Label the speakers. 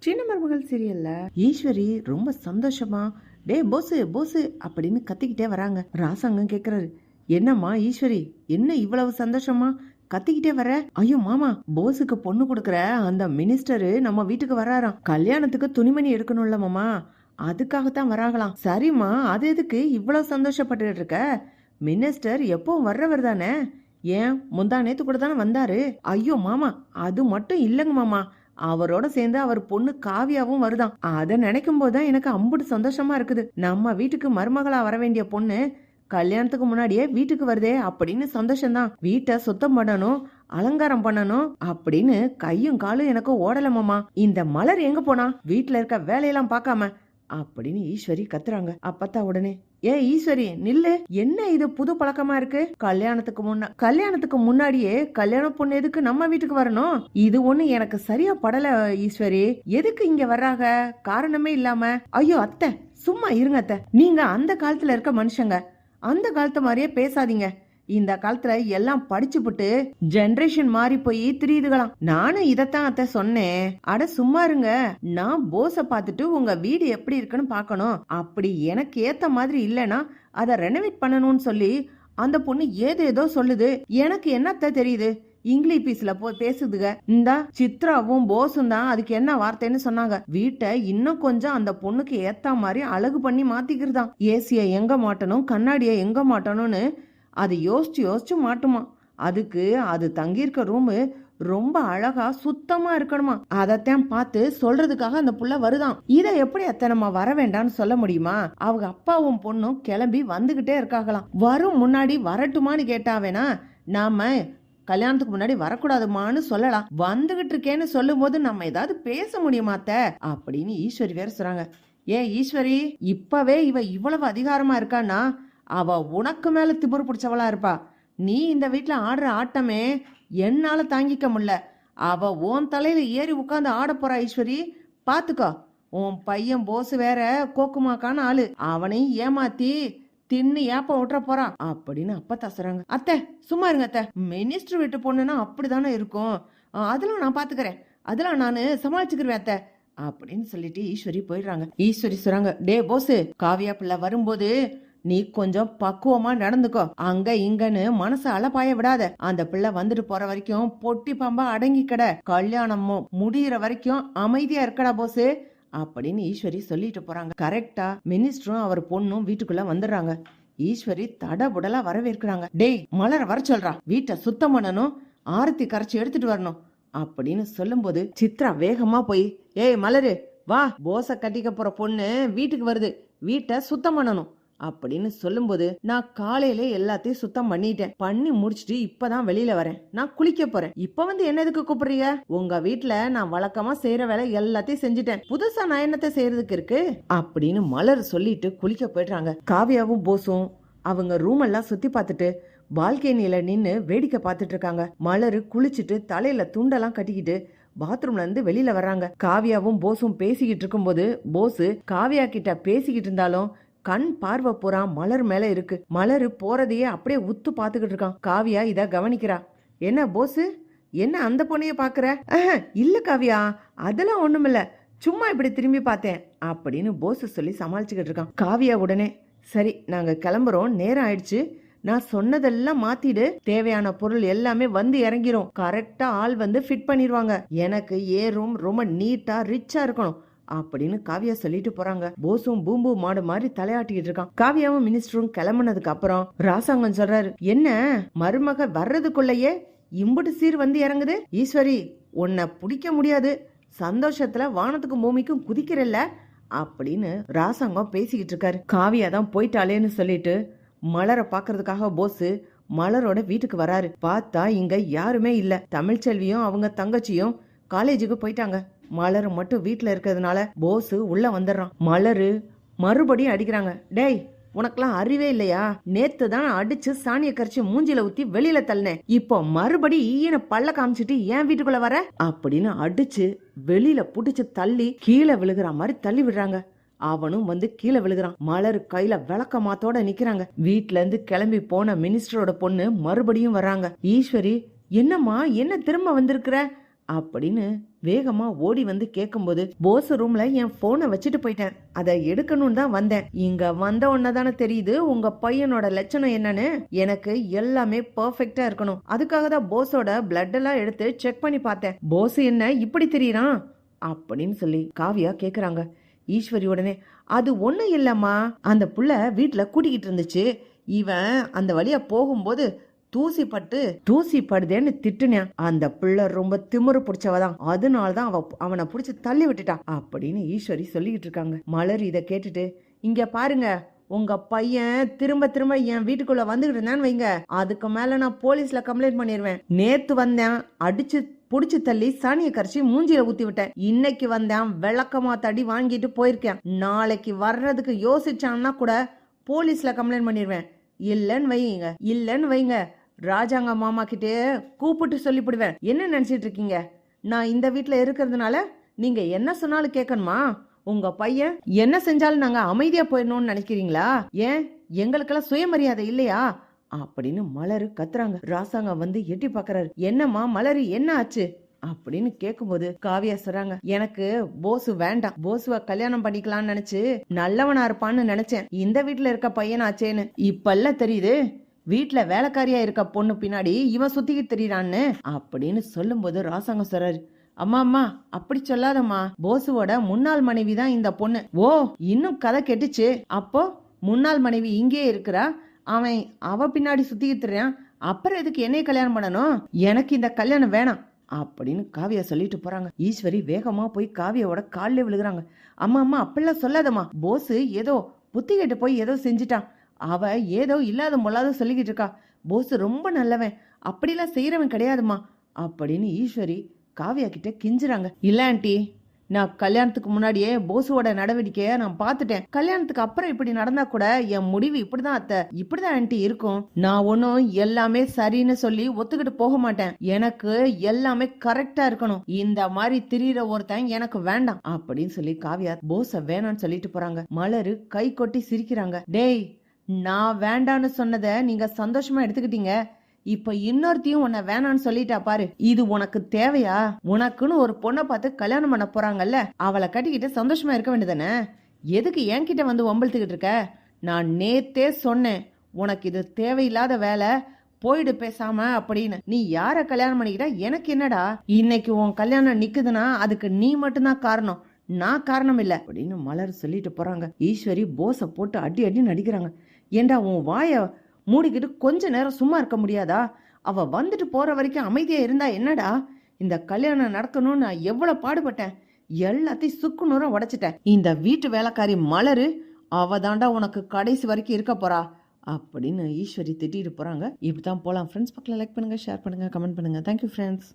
Speaker 1: சின்ன மருமகள் சீரியல்ல ஈஸ்வரி ரொம்ப சந்தோஷமா டே போசு போசு அப்படின்னு கத்திக்கிட்டே வராங்க. ராசாங்கம் கேக்குறாரு, என்னம்மா ஈஸ்வரி, என்ன இவ்வளவு சந்தோஷமா கத்திக்கிட்டே வர? ஐயோ மாமா, போஸுக்கு பொண்ணு கொடுக்கற அந்த மினிஸ்டரு நம்ம வீட்டுக்கு வராராம். கல்யாணத்துக்கு துணிமணி எடுக்கணும்ல மாமா, அதுக்காகத்தான் வராங்களாம். சரிம்மா, அது எதுக்கு இவ்வளவு சந்தோஷப்பட்டு இருக்க? மினிஸ்டர் எப்பவும் வர்றவர் தானே, ஏன் முந்தா நேத்து கூட தானே வந்தாரு. ஐயோ மாமா, அது மட்டும் இல்லைங்க மாமா, அவரோட சேர்ந்து அவர் பொண்ணு காவியாவும் வருதான். அதை நினைக்கும் போதுதான் எனக்கு அம்புட்டு சந்தோஷமா இருக்குது. நம்ம வீட்டுக்கு மருமகளா வர வேண்டிய பொண்ணு கல்யாணத்துக்கு முன்னாடியே வீட்டுக்கு வருதே அப்படின்னு சந்தோஷம்தான். வீட்டை சுத்தம் பண்ணணும், அலங்காரம் பண்ணணும் அப்படின்னு கையும் காலும் எனக்கு ஓடலமாமா. இந்த மலர் எங்க போனா, வீட்டுல இருக்க வேலையெல்லாம் பார்க்காம அப்படின்னு ஈஸ்வரி கத்துறாங்க. அப்பத்தா உடனே, ஏ ஈஸ்வரி நில்லு, என்ன இது புது பழக்கமா இருக்கு? கல்யாணத்துக்கு முன்னாடியே கல்யாண பொண்ணு எதுக்கு நம்ம வீட்டுக்கு வரணும்? இது ஒண்ணு எனக்கு சரியா படல ஈஸ்வரி. எதுக்கு இங்க வர்றாங்க காரணமே இல்லாம? ஐயோ அத்தை, சும்மா இருங்க அத்தை, நீங்க அந்த காலத்துல இருக்க மனுஷங்க, அந்த காலத்து மாதிரியே பேசாதீங்க. இந்த காலத்துல எல்லாம் படிச்சுப்புட்டு ஜெனரேஷன் மாறி போய் திரியுதுகளாம். நானும் இதத்தான் அத்தை சொன்னேன். அட சும்மா இருங்க, நான் போஸ பார்த்துட்டு உங்க வீடு எப்படி இருக்குன்னு பாக்கணும். அப்படி எனக்கு ஏத்த மாதிரி இல்லைன்னா அதை ரெனோவேட் பண்ணணும்னு சொல்லி அந்த பொண்ணு ஏதோ சொல்லுது. எனக்கு என்னத்த தெரியுது, இங்கிலீஷ் பீஸ்ல போய் பேசுதுங்க. இந்த சித்ராவும் போஸும் தான் அதுக்கு என்ன வார்த்தைன்னு சொன்னாங்க. வீட்டை இன்னும் கொஞ்சம் அந்த பொண்ணுக்கு ஏத்த மாதிரி அழகு பண்ணி மாத்திக்கிறதான். ஏசிய எங்க மாட்டணும், கண்ணாடிய எங்க மாட்டணும்னு அது யோசிச்சு மாட்டுமா. அதுக்கு அது தங்கியிருக்க ரூமு ரொம்ப அழகா சுத்தமா இருக்கணுமா. அதத்தான் பார்த்து சொல்றதுக்காக அந்த புள்ள வருதான். இத எப்படி அத்தை நம்ம வர வேண்டாம்னு சொல்ல முடியுமா? அவங்க அப்பாவும் பொண்ணும் கிளம்பி வந்துகிட்டே இருக்காங்களாம். வரும் முன்னாடி வரட்டுமான்னு கேட்டாவேனா நாம கல்யாணத்துக்கு முன்னாடி வரக்கூடாதுமான்னு சொல்லலாம். வந்துகிட்டு இருக்கேன்னு சொல்லும் போது நம்ம ஏதாவது பேச முடியுமாத்த அப்படின்னு ஈஸ்வரி வேற சொல்றாங்க. ஏன் ஈஸ்வரி, இப்பவே இவ இவ்வளவு அதிகாரமா இருக்கான்னா அவ உனக்கு மேல திமிரு பிடிச்சவளா இருப்பா. நீ இந்த வீட்டுல ஆடுற ஆட்டமே என்னால தாங்கிக்க முடியல. அவ உன் தலையில ஏறி உட்காந்து ஆட போறா ஈஸ்வரி, பாத்துக்கோ. உன் பையன் போஸ் வேற கோக்குமாக்கான ஆளு, அவனையும் ஏமாத்தி தின்னு ஏப்ப விட்டுற போறான் அப்படின்னு அப்ப தசுறாங்க. அத்தை சும்மா இருங்க அத்தை, மினிஸ்டர் வீட்டு பொண்ணுன்னா அப்படிதானே இருக்கும், அதெல்லாம் நான் பாத்துக்கிறேன், அதெல்லாம் நானு சமாளிச்சுக்கிறேன் அத்தை அப்படின்னு சொல்லிட்டு ஈஸ்வரி போயிடுறாங்க. ஈஸ்வரி சொல்றாங்க, டே போஸ், காவியா பிள்ளை வரும்போது நீ கொஞ்சம் பக்குவமா நடந்துக்கோ. அங்க இங்கன்னு மனசு அலப்பாய விடாத. அந்த பிள்ளை வந்துட்டு போற வரைக்கும் பொட்டி பம்பா அடங்கி கட, கல்யாணமும் முடிகிற வரைக்கும் அமைதியா இருக்கடா போஸ் அப்படின்னு ஈஸ்வரி சொல்லிட்டு போறாங்க. கரெக்டா மினிஸ்டரும் அவர் பொண்ணும் வீட்டுக்குள்ள வந்துடுறாங்க. ஈஸ்வரி தடபுடலா வரவேற்கிறாங்க. டேய் மலர வர சொல்றா, வீட்டை சுத்தம் பண்ணணும், ஆரத்தி கரைச்சி எடுத்துட்டு வரணும் அப்படின்னு சொல்லும் போது சித்ரா வேகமா போய், ஏய் மலரு வா, போச கட்டிக்க போற பொண்ணு வீட்டுக்கு வருது, வீட்டை சுத்தம் பண்ணணும் அப்படின்னு சொல்லும்போது, நான் காலையில எல்லாத்தையும் சுத்தம் பண்ணி முடிச்சுட்டு இப்பதான் வெளியில வரேன், நான் குளிக்க போறேன். இப்ப வந்து என்ன எதுக்கு கூப்பிடுறீங்க? உங்க வீட்டுல நான் வழக்கமா செய்யற வேலை எல்லாத்தையும் செஞ்சுட்டேன், புதுசா நான் என்னத்தை செய்யறதுக்கு இருக்கு அப்படின்னு மலர் சொல்லிட்டு குளிக்க போயிடுறாங்க. காவியாவும் போஸும் அவங்க ரூம் எல்லாம் சுத்தி பார்த்துட்டு பால்கனியில நின்னு வேடிக்கை பார்த்துட்டு இருக்காங்க. மலரு குளிச்சுட்டு தலையில துண்டெல்லாம் கட்டிக்கிட்டு பாத்ரூம்ல இருந்து வெளியில வர்றாங்க. காவியாவும் போஸும் பேசிக்கிட்டு இருக்கும் போது போஸ் காவியா கிட்ட பேசிக்கிட்டு இருந்தாலும் கண் பார்வை பூரா மலர் மேல இருக்கு. மலரு போறதையே அப்படியே உத்து பாத்துக்கிட்டு இருக்கான். காவியா இத கவனிக்கிறா. என்ன போஸ், என்ன அந்த பொண்ணைய பாக்குற? இல்ல காவியா, அதெல்லாம் ஒண்ணுமில்ல, சும்மா இப்படி திரும்பி பார்த்தேன் அப்படின்னு போஸ் சொல்லி சமாளிச்சுக்கிட்டு இருக்கான். காவியா உடனே, சரி நாங்க கிளம்புறோம், நேரம் ஆயிடுச்சு, நான் சொன்னதெல்லாம் மாத்திடு, தேவையான பொருள் எல்லாமே வந்து இறங்கிரும், கரெக்டா ஆள் வந்து ஃபிட் பண்ணிடுவாங்க, எனக்கு ரூம் ரொம்ப நீட்டா ரிச்சா இருக்கணும் அப்படின்னு காவியா சொல்லிட்டு போறாங்க. போஸும் பூம்பு மாடு மாதிரி தலையாட்டிட்டு இருக்கான். காவியாவும் மினிஸ்டரும் கிளம்புனதுக்கு அப்புறம் ராசாங்கம் சொல்றாரு, என்ன மருமக வர்றதுக்குள்ளேயே இம்புட்டு சீர் வந்து இறங்குது? ஈஸ்வரி, உன்னை பிடிக்க முடியாது, சந்தோஷத்துல வானத்துக்கும் பூமிக்கும் குதிக்கிறல்ல அப்படின்னு ராசாங்கம் பேசிக்கிட்டு இருக்காரு. காவியா தான் போயிட்டாளேன்னு சொல்லிட்டு மலரை பாக்குறதுக்காக போஸ் மலரோட வீட்டுக்கு வராரு. பார்த்தா இங்க யாருமே இல்ல. தமிழ்ச்செல்வியும் அவங்க தங்கச்சியும் காலேஜுக்கு போயிட்டாங்க. மலரு மட்டும் வீட்டுல இருக்கிறதுனால போஸ் உள்ள வந்துடுறான். மலரு மறுபடியும் அடிக்கிறாங்க. டேய் உனக்கெல்லாம் அறிவே இல்லையா? நேத்து தான் அடிச்சு சாணிய கரைச்சு மூஞ்சில ஊத்தி வெளியில தள்ளினேன், இப்போ மறுபடி ஈன பல்ல காமிச்சிட்டு ஏன் வீட்டுக்குள்ள வர அப்படின்னு அடிச்சு வெளியில புடிச்சு தள்ளி கீழே விழுகிற மாதிரி தள்ளி விடுறாங்க. அவனும் வந்து கீழே விழுகிறான். மலர் கையில விளக்கமாத்தோட நிக்கிறாங்க. வீட்டுல இருந்து கிளம்பி போன மினிஸ்டரோட பொண்ணு மறுபடியும் வர்றாங்க. ஈஸ்வரி, என்னம்மா என்ன திரும்ப வந்திருக்கிற அப்படின்னு வேகமா ஓடி வந்து கேட்கும்போது, போஸ் ரூம்ல என் போனை வச்சுட்டு போயிட்டேன், அதை எடுக்கணும்னு தான் வந்தேன். இங்க வந்த உடனே தானே தெரியுது உங்க பையனோட லட்சணம் என்னன்னு. எனக்கு எல்லாமே பெர்ஃபெக்ட்டா இருக்கணும், அதுக்காக தான் போஸோட பிளட் எல்லாம் எடுத்து செக் பண்ணி பார்த்தேன். போஸ் என்ன இப்படி தெரியறான் அப்படின்னு சொல்லி காவியா கேக்குறாங்க. ஈஸ்வரி உடனே, அது ஒண்ணும் இல்லம்மா, அந்த புள்ள வீட்டுல கூட்டிக்கிட்டு இருந்துச்சு, இவன் அந்த வழியா போகும்போது தூசி படுதேன்னு திட்டுனேன். அந்த பிள்ளை ரொம்ப திமிரு பிடிச்சவதான், அதனாலதான் அவனை புடிச்சு தள்ளி விட்டுட்டான் அப்படின்னு ஈஸ்வரி சொல்லிக்கிட்டு இருக்காங்க. மலர் இதை கேட்டுட்டு, இங்க பாருங்க, உங்க பையன் திரும்ப திரும்ப என் வீட்டுக்குள்ள வந்துகிட்டு இருந்தான்னு வைங்க, அதுக்கு மேல நான் போலீஸ்ல கம்ப்ளைண்ட் பண்ணிடுவேன். நேத்து வந்தேன், அடிச்சு புடிச்சு தள்ளி சாணியை கரைச்சி மூஞ்சில ஊத்தி விட்டேன். இன்னைக்கு வந்தேன், விளக்கமா தடி வாங்கிட்டு போயிருக்கேன். நாளைக்கு வர்றதுக்கு யோசிச்சான்னா கூட போலீஸ்ல கம்ப்ளைண்ட் பண்ணிடுவேன். இல்லன்னு வைங்க ராஜாங்க மாமா கிட்டே கூப்பிட்டு சொல்லிவிடுவேன். என்ன நினைச்சிட்டு இருக்கீங்க, நான் இந்த வீட்டுல இருக்கிறதுனால நீங்க என்ன சொன்னாலும் கேட்கணுமா? உங்க பையன் என்ன செஞ்சாலும் நாங்க அமைதியா போயிடணும்னு நினைக்கிறீங்களா? ஏன் எங்களுக்கெல்லாம் சுயமரியாதை இல்லையா அப்படின்னு மலரு கத்துறாங்க. ராசாங்க வந்து எட்டி பாக்குறாரு. என்னம்மா மலரு, என்ன ஆச்சு அப்படின்னு கேக்கும்போது காவியா சொல்றாங்க, எனக்கு போசு வேண்டாம், போசுவ கல்யாணம் பண்ணிக்கலாம்னு நினைச்சு நல்லவனா இருப்பான்னு நினைச்சேன். இந்த வீட்டுல இருக்க பையனாச்சேன்னு இப்பெல்லாம் தெரியுது, வீட்டுல வேலைக்காரியா இருக்க பொண்ணு பின்னாடி இவன் சுத்திக்கிட்டு தெரியுறான்னு அப்படின்னு சொல்லும் போது ராசாங்க சொல்றாரு, அம்மா அப்படி சொல்லாதம்மா, போசுவோட முன்னாள் மனைவி தான் இந்த பொண்ணு. ஓ, இன்னும் கதை கெட்டுச்சு. அப்போ முன்னாள் மனைவி இங்கே இருக்கிறா, அவ பின்னாடி சுத்திக்கிட்டு, அப்புறம் எதுக்கு என்னைய கல்யாணம் பண்ணணும்? எனக்கு இந்த கல்யாணம் வேணாம் அப்படின்னு காவியா சொல்லிட்டு போறாங்க. ஈஸ்வரி வேகமா போய் காவியாவோட காலில் விழுகிறாங்க. அம்மா அப்படிலாம் சொல்லாதம்மா, போஸ் ஏதோ புத்தி கேட்டு போய் ஏதோ செஞ்சுட்டான், அவ ஏதோ இல்லாத மொல்லாத சொல்லிக்கிட்டு இருக்கா, போஸ் ரொம்ப நல்லவன், அப்படிலாம் செய்யறவன் கிடையாதுமா அப்படின்னு ஈஸ்வரி காவியா கிட்ட கிஞ்சுறாங்க. இல்ல ஆண்டி, நான் கல்யாணத்துக்கு முன்னாடியே போசுவோட நடவடிக்கைய நான் பார்த்துட்டேன், கல்யாணத்துக்கு அப்புறம் இப்படி நடந்தா கூட என் முடிவு இப்படிதான் அத்தை, இப்படிதான் ஆண்டி இருக்கும். நான் ஒன்னும் எல்லாமே சரின்னு சொல்லி ஒத்துக்கிட்டு போக மாட்டேன், எனக்கு எல்லாமே கரெக்டா இருக்கணும், இந்த மாதிரி திரியிற ஒருத்தன் எனக்கு வேண்டாம் அப்படின்னு சொல்லி காவியா போஸ வேணான்னு சொல்லிட்டு போறாங்க. மலரு கை கொட்டி சிரிக்கிறாங்க. டேய், நான் வேண்டான்னு சொன்னதை நீங்க சந்தோஷமா எடுத்துக்கிட்டீங்க, இப்ப இன்னொருத்தையும் உன்னை வேணான்னு சொல்லிட்டா பாரு, இது உனக்கு தேவையா? உனக்குன்னு ஒரு பொண்ணை பார்த்து கல்யாணம் பண்ண போறாங்கல்ல, அவளை கட்டிக்கிட்டு சந்தோஷமா இருக்க வேண்டியதானே, எதுக்கு என்கிட்ட வந்து வம்பிழுத்துக்கிட்டு இருக்க? நான் நேத்தே சொன்னேன், உனக்கு இது தேவையில்லாத வேலை, போயிடு பேசாம அப்படின்னு. நீ யார கல்யாணம் பண்ணிக்கிட்டா எனக்கு என்னடா? இன்னைக்கு உன் கல்யாணம் நிக்குதுன்னா அதுக்கு நீ மட்டும்தான் காரணம், நான் காரணம் இல்ல அப்படின்னு மலர் சொல்லிட்டு போறாங்க. ஈஸ்வரி போஸ போட்டு அடி அடி நடிக்கிறாங்க. ஏண்டா உன் வாய மூடிக்கிட்டு கொஞ்ச நேரம் சும்மா இருக்க முடியாதா? அவ வந்துட்டு போற வரைக்கும் அமைதியா இருந்தா என்னடா? இந்த கல்யாணம் நடக்கணும்னு நான் எவ்வளவு பாடுபட்டேன், எல்லாத்தையும் சுக்குநூறம் உடைச்சிட்டேன். இந்த வீட்டு வேலைக்காரி மலரு, அவ தாண்டா உனக்கு கடைசி வரைக்கும் இருக்க போறா அப்படின்னு ஈஸ்வரி திட்டிட்டு போறாங்க. இப்படிதான் போலாம் ஃப்ரெண்ட்ஸ். பக்கத்துல லைக் பண்ணுங்க, ஷேர் பண்ணுங்க, கமெண்ட் பண்ணுங்க. Thank you friends.